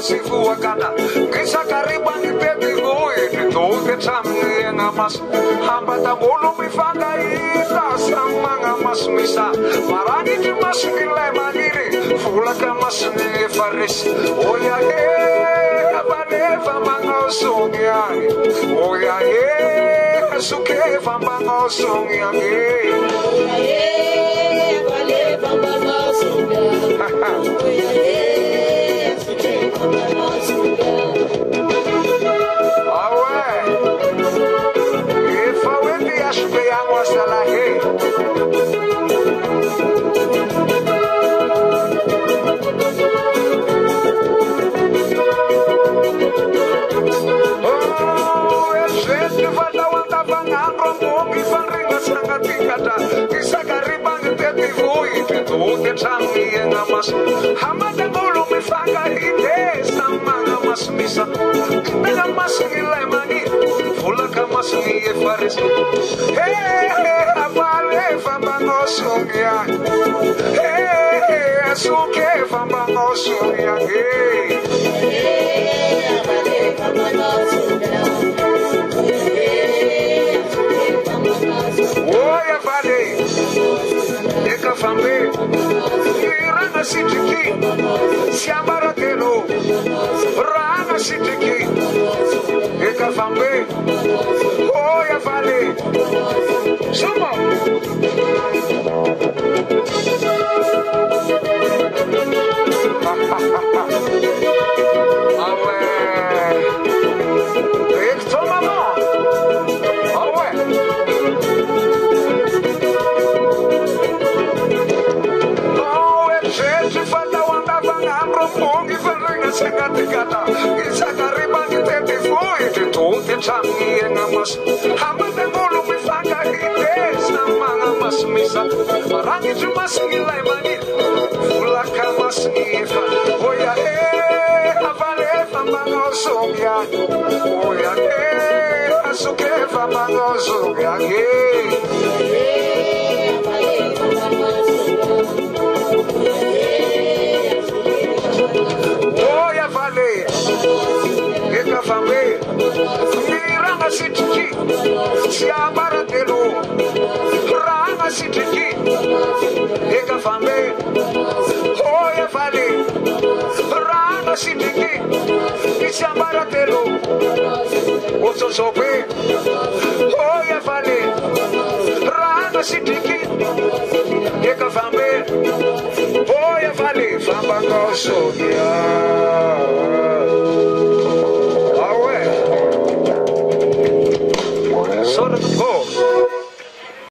Si voa cada kisa kariban ni baby boy to get something mas hamba tabolo mi fanga ita samanga mas misa marani di mas nilai maniri fula kamas ni faris oya abane famanga songya oya suke famanga songya abane famanga songya oya Hamada bulu mi fanga ide samanga mas misa nanga mas nilai mani fula kamas ni faris abale fambango songya asuke fambango songya abale fambango songya oya vale eka fambe Rana sitiki, siambara telo. Rana sitiki, eka fambe. Oya vale, sumo. Awe, ekto mama. Awe. Gata isa kariban tete foi tu te changi ngamas hamada bolu mi fanga ide samanga mas misa marangi cuma singilai mani fula kamas ifa oya avale famanga songya oya asuke famanga songya Eka fambe, miranga sitiki, siambara telo, ranga sitiki, eka fambe, oya vale, ranga sitiki, siambara telo, oso sope, oya vale, ranga sitiki.